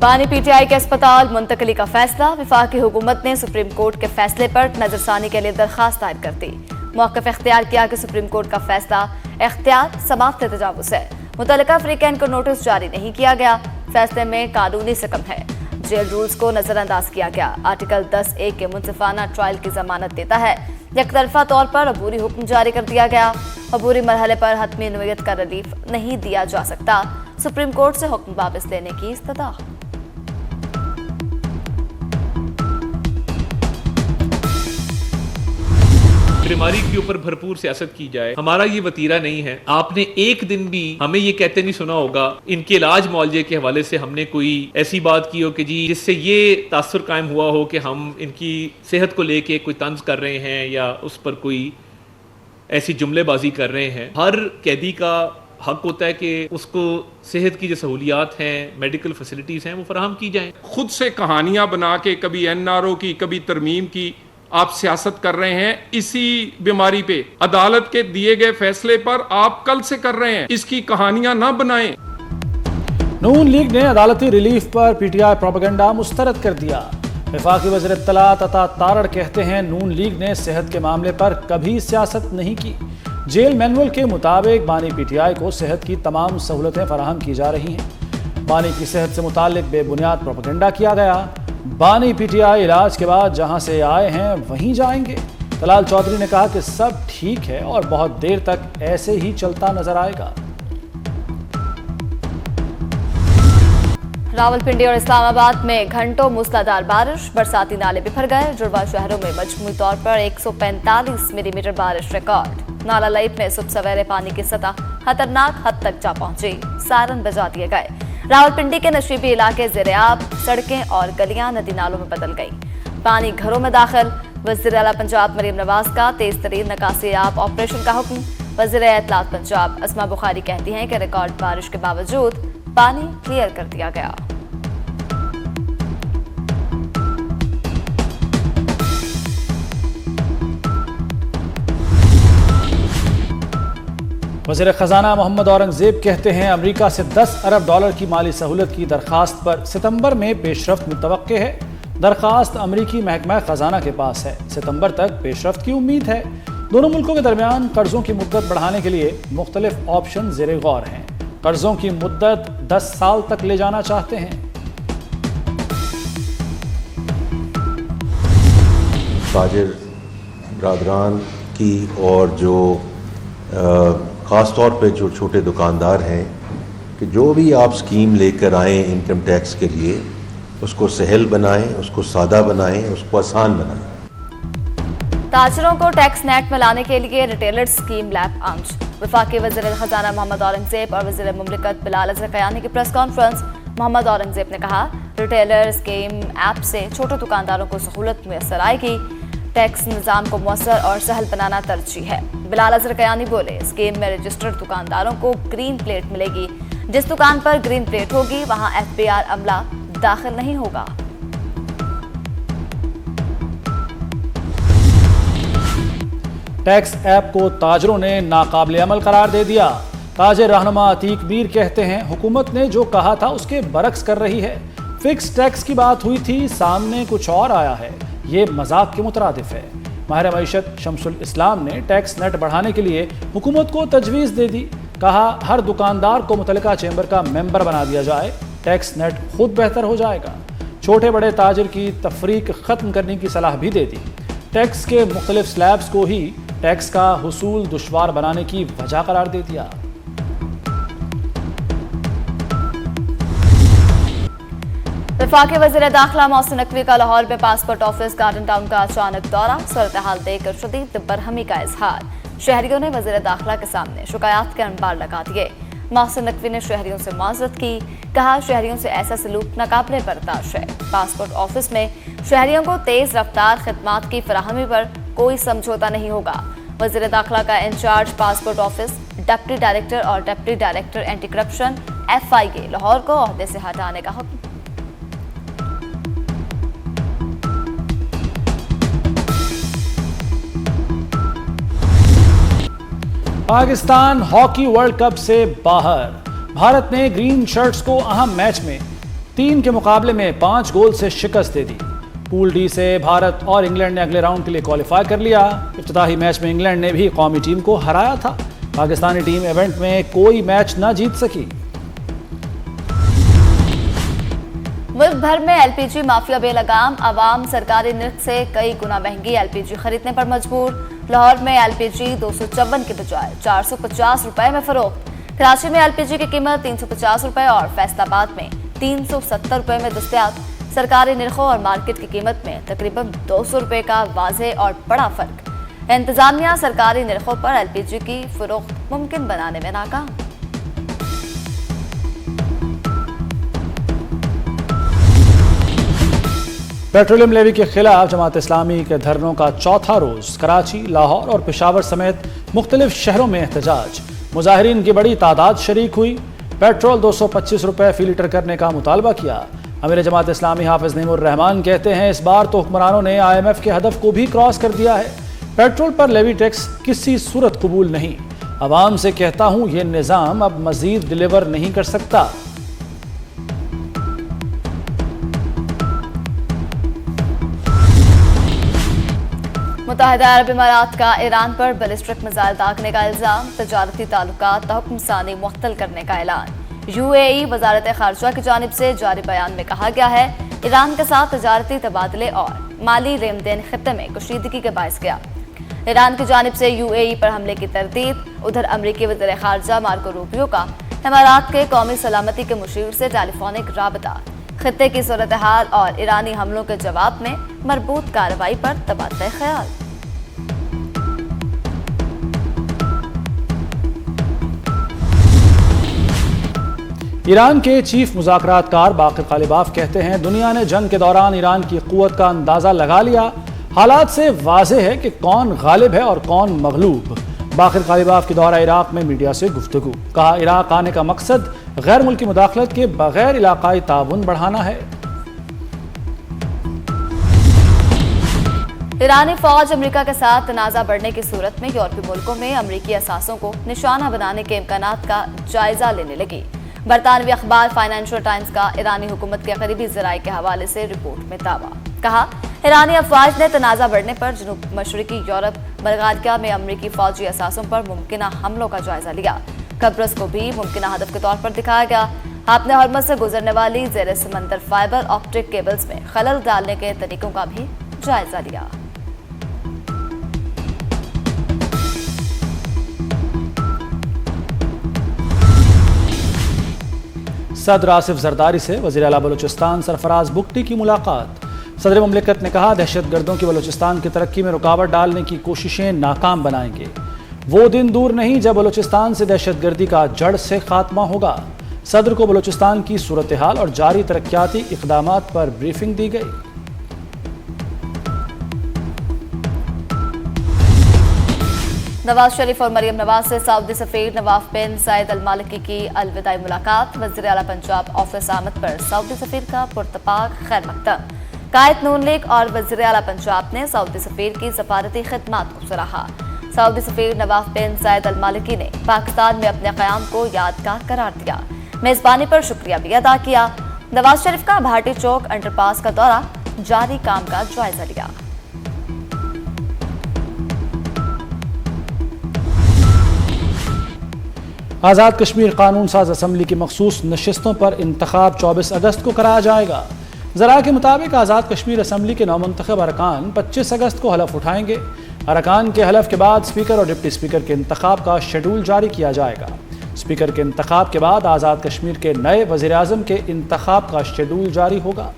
بانی P T I کے اسپتال منتقلی کا فیصلہ، وفاقی حکومت نے سپریم کورٹ کے فیصلے پر نظرثانی کے لیے درخواست دائر کر دی، موقف اختیار کیا کہ سپریم کورٹ کا فیصلہ اختیار سماعت تجاوز ہے، متعلقہ فریقین کو نوٹس جاری نہیں کیا گیا، فیصلے میں قانونی سکم ہے، جیل رولز کو نظر انداز کیا گیا، آرٹیکل 10(1) کے منصفانہ ٹرائل کی ضمانت دیتا ہے، یک طرفہ طور پر عبوری حکم جاری کر دیا گیا، عبوری مرحلے پر حتمی نوعیت کا ریلیف نہیں دیا جا سکتا، سپریم کورٹ سے حکم واپس لینے کی استدعا۔ بیماری کے اوپر بھرپور سیاست کی جائے، ہمارا یہ وتیرہ نہیں ہے۔ آپ نے ایک دن بھی ہمیں یہ کہتے نہیں سنا ہوگا ان کے علاج معالجے کے حوالے سے ہم نے کوئی ایسی بات کی ہو کہ جی جس سے یہ تاثر قائم ہوا ہو کہ ہم ان کی صحت کو لے کے کوئی طنز کر رہے ہیں یا اس پر کوئی ایسی جملے بازی کر رہے ہیں۔ ہر قیدی کا حق ہوتا ہے کہ اس کو صحت کی جو سہولیات ہیں، میڈیکل فیسلٹیز ہیں، وہ فراہم کی جائیں۔ خود سے کہانیاں بنا کے کبھی NRO کی کبھی ترمیم کی آپ سیاست کر رہے ہیں، اسی بیماری پہ عدالت کے دیے گئے فیصلے پر آپ کل سے کر رہے ہیں، اس کی کہانیاں نہ بنائیں۔ نون لیگ نے عدالتی relief per P T I propaganda مسترد کر دیا، وفاقی وزیر اطلاعات عطا تارڑ کہتے ہیں نون لیگ نے صحت کے معاملے پر کبھی سیاست نہیں کی، جیل مینول کے مطابق بانی پی ٹی آئی کو صحت کی تمام سہولتیں فراہم کی جا رہی ہیں، بانی کی صحت سے متعلق بے بنیاد پروپیگنڈا کیا گیا، بانی پی ٹی آئی علاج کے بعد جہاں سے آئے ہیں وہیں جائیں گے، طلال چودھری نے کہا کہ سب ٹھیک ہے اور بہت دیر تک ایسے ہی چلتا نظر آئے گا۔ راولپنڈی اور اسلام آباد میں گھنٹوں موسلادھار بارش، برساتی نالے بکھر گئے، جڑواں شہروں میں مجموعی طور پر 145 ملی میٹر بارش ریکارڈ، نالا لائف میں صبح سویرے پانی کی سطح خطرناک حد تک جا پہنچی، سائرن بجا دیے گئے، راولپنڈی کے نشیبی علاقے زیر آب، سڑکیں اور گلیاں ندی نالوں میں بدل گئی، پانی گھروں میں داخل، وزیر اعلیٰ پنجاب مریم نواز کا تیز ترین نکاسی آب آپریشن کا حکم، وزیر اطلاعات پنجاب اسما بخاری کہتی ہیں کہ ریکارڈ بارش کے باوجود پانی کلیئر کر دیا گیا۔ وزیر خزانہ محمد اورنگزیب کہتے ہیں امریکہ سے $10 ارب کی مالی سہولت کی درخواست پر ستمبر میں پیش رفت متوقع ہے، درخواست امریکی محکمہ خزانہ کے پاس ہے، ستمبر تک پیش رفت کی امید ہے، دونوں ملکوں کے درمیان قرضوں کی مدت بڑھانے کے لیے مختلف آپشن زیر غور ہیں، قرضوں کی مدت 10 سال تک لے جانا چاہتے ہیں۔ تاجر برادران کی اور جو خاص طور پہ جو چھوٹے دکاندار ہیں کہ جو بھی آپ سکیم لے کر آئیں انکم ٹیکس کے لیے اس کو سہل بنائیں، اس کو سادہ بنائیں، اس کو آسان بنائیں۔ تاجروں کو ٹیکس نیٹ میں لانے کے لیے ریٹیلر سکیم لیب آمج، وفاقی وزیر خزانہ محمد اورنگزیب اور وزیر مملکت بلال اظہر قیانی کی پریس کانفرنس، محمد اورنگزیب نے کہا ریٹیلر سکیم ایپ سے چھوٹے دکانداروں کو سہولت میسر آئے گی، ٹیکس نظام کو مؤثر اور سہل بنانا ترجیح ہے۔ بلال اظہر قیانی بولے اسکیم میں رجسٹرڈ دکانداروں کو گرین پلیٹ ملے گی، جس دکان پر گرین پلیٹ ہوگی وہاں FBR عملہ داخل نہیں ہوگا۔ ٹیکس ایپ کو تاجروں نے ناقابل عمل قرار دے دیا، تاجر رہنما عتیق میر کہتے ہیں حکومت نے جو کہا تھا اس کے برعکس کر رہی ہے، فکس ٹیکس کی بات ہوئی تھی، سامنے کچھ اور آیا ہے، یہ مذاق کے مترادف ہے۔ ماہر معیشت شمس الاسلام نے ٹیکس نیٹ بڑھانے کے لیے حکومت کو تجویز دے دی، کہا ہر دکاندار کو متعلقہ چیمبر کا ممبر بنا دیا جائے، ٹیکس نیٹ خود بہتر ہو جائے گا، چھوٹے بڑے تاجر کی تفریق ختم کرنے کی صلاح بھی دے دی، ٹیکس کے مختلف سلیبز کو ہی ٹیکس کا حصول دشوار بنانے کی وجہ قرار دے دیا۔ وفاقی وزیر داخلہ محسن نقوی کا لاہور میں پاسپورٹ آفس گارڈن ٹاؤن کا اچانک دورہ، صورتحال دیکھ کر شدید برہمی کا اظہار، شہریوں نے وزیر داخلہ کے سامنے شکایات کے انبار لگا دیے، محسن نقوی نے شہریوں سے معذرت کی، کہا شہریوں سے ایسا سلوک ناقابل برداشت ہے، پاسپورٹ آفس میں شہریوں کو تیز رفتار خدمات کی فراہمی پر کوئی سمجھوتا نہیں ہوگا، وزیر داخلہ کا in charge passport office deputy director اور deputy director anti corruption FIA Lahore کو عہدے سے ہٹانے کا حکم۔ پاکستان ہاکی ورلڈ کپ سے باہر، بھارت نے گرین شرٹس کو اہم میچ میں 3 کے مقابلے میں 5 گول سے شکست دے دی۔ پول ڈی سے بھارت اور انگلینڈ نے اگلے راؤنڈ کے لیے کوالیفائی کر لیا۔ افتتاحی میچ میں انگلینڈ نے بھی قومی ٹیم کو ہرایا تھا۔ پاکستانی ٹیم ایونٹ میں کوئی میچ نہ جیت سکی۔ ملک بھر میں ایل پی جی مافیا بے لگام، عوام سرکاری نرخ سے کئی گنا مہنگی ایل پی جی خریدنے پر مجبور۔ لاہور میں ایل پی جی 254 کے بجائے 450 روپے میں فروخت۔ کراچی میں ایل پی جی کی قیمت 350 روپے اور فیصل آباد میں 370 روپے میں دستیاب۔ سرکاری نرخوں اور مارکیٹ کی قیمت میں تقریباً 200 روپے کا واضح اور بڑا فرق۔ انتظامیہ سرکاری نرخوں پر ایل پی جی کی فروخت ممکن بنانے میں ناکام۔ پیٹرولیم لیوی کے خلاف جماعت اسلامی کے دھرنوں کا چوتھا روز کراچی، لاہور اور پشاور سمیت مختلف شہروں میں احتجاج۔ مظاہرین کی بڑی تعداد شریک ہوئی۔ پیٹرول 225 روپے فی لیٹر کرنے کا مطالبہ کیا۔ امیر جماعت اسلامی حافظ نعیم الرحمان کہتے ہیں اس بار تو حکمرانوں نے آئی ایم ایف کے ہدف کو بھی کراس کر دیا ہے۔ پیٹرول پر لیوی ٹیکس کسی صورت قبول نہیں۔ عوام سے کہتا ہوں یہ نظام اب مزید ڈیلیور نہیں کر سکتا۔ متحدہ عرب امارات کا ایران پر بیلسٹرک میزائل داغنے کا الزام، تجارتی تعلقات تحکم ثانی معطل کرنے کا اعلان۔ یو اے ای وزارت خارجہ کی جانب سے جاری بیان میں کہا گیا ہے ایران کے ساتھ تجارتی تبادلے اور مالی لین دین خطے میں کشیدگی کے باعث گیا۔ ایران کی جانب سے یو اے ای پر حملے کی تردید۔ ادھر امریکی وزیر خارجہ مارکو روبیو کا امارات کے قومی سلامتی کے مشیر سے ٹیلی فونک رابطہ، خطے کی صورتحال اور ایرانی حملوں کے جواب میں مربوط کارروائی پر تبادلہ خیال۔ ایران کے چیف مذاکرات کار باقر غالباف کہتے ہیں دنیا نے جنگ کے دوران ایران کی قوت کا اندازہ لگا لیا، حالات سے واضح ہے کہ کون غالب ہے اور کون مغلوب۔ باقر غالباف کی دورہ عراق میں میڈیا سے گفتگو، کہا عراق آنے کا مقصد غیر ملکی مداخلت کے بغیر علاقائی تعاون بڑھانا ہے۔ ایرانی فوج امریکہ کے ساتھ تنازع بڑھنے کی صورت میں یورپی ملکوں میں امریکی اثاثوں کو نشانہ بنانے کے امکانات کا جائزہ لینے لگی۔ برطانوی اخبار فائنینشل ٹائمز کا ایرانی حکومت کے قریبی ذرائع کے حوالے سے رپورٹ میں دعویٰ، کہا ایرانی افواج نے تنازع بڑھنے پر جنوب مشرقی یورپ بلغاریہ میں امریکی فوجی اثاثوں پر ممکنہ حملوں کا جائزہ لیا۔ قبرص کو بھی ممکنہ ہدف کے طور پر دکھایا گیا۔ آپ نے ہرمز سے گزرنے والی زیر سمندر فائبر آپٹک کیبلز میں خلل ڈالنے کے طریقوں کا بھی جائزہ لیا۔ صدر آصف زرداری سے وزیر اعلیٰ بلوچستان سرفراز بگٹی کی ملاقات۔ صدر مملکت نے کہا دہشت گردوں کی بلوچستان کی ترقی میں رکاوٹ ڈالنے کی کوششیں ناکام بنائیں گے۔ وہ دن دور نہیں جب بلوچستان سے دہشت گردی کا جڑ سے خاتمہ ہوگا۔ صدر کو بلوچستان کی صورتحال اور جاری ترقیاتی اقدامات پر بریفنگ دی گئی۔ نواز شریف اور مریم نواز سے سعودی سفیر نواف بن زائد المالکی کی الوداعی ملاقات۔ وزیر اعلیٰ پنجاب آفس آمد پر سعودی سفیر کا پرتپاک خیر مقدم۔ قائد نون لیگ اور وزیر اعلیٰ پنجاب نے سعودی سفیر کی سفارتی خدمات کو سراہا۔ سعودی سفیر نواف بن زائد المالکی نے پاکستان میں اپنے قیام کو یادگار قرار دیا، میزبانی پر شکریہ بھی ادا کیا۔ نواز شریف کا بھاٹی چوک انڈر پاس کا دورہ، جاری کام کا جائزہ لیا۔ آزاد کشمیر قانون ساز اسمبلی کی مخصوص نشستوں پر انتخاب 24 اگست کو کرایا جائے گا۔ ذرائع کے مطابق آزاد کشمیر اسمبلی کے نومنتخب ارکان 25 اگست کو حلف اٹھائیں گے۔ ارکان کے حلف کے بعد اسپیکر اور ڈپٹی اسپیکر کے انتخاب کا شیڈول جاری کیا جائے گا۔ اسپیکر کے انتخاب کے بعد آزاد کشمیر کے نئے وزیر اعظم کے انتخاب کا شیڈول جاری ہوگا۔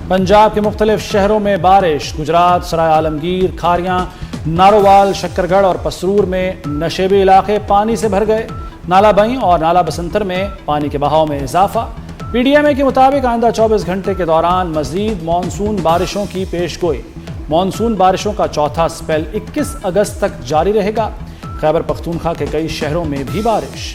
پنجاب کے مختلف شہروں میں بارش۔ گجرات، سرائے عالمگیر، کھاریاں، نارووال، شکرگڑھ اور پسرور میں نشیبی علاقے پانی سے بھر گئے۔ نالا بئیں اور نالا بسنتر میں پانی کے بہاؤ میں اضافہ۔ پی ڈی ایم اے کے مطابق آئندہ 24 گھنٹے کے دوران مزید مانسون بارشوں کی پیش گوئی۔ مانسون بارشوں کا چوتھا سپیل 21 اگست تک جاری رہے گا۔ خیبر پختونخوا کے کئی شہروں میں بھی بارش۔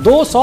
200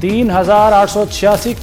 3,886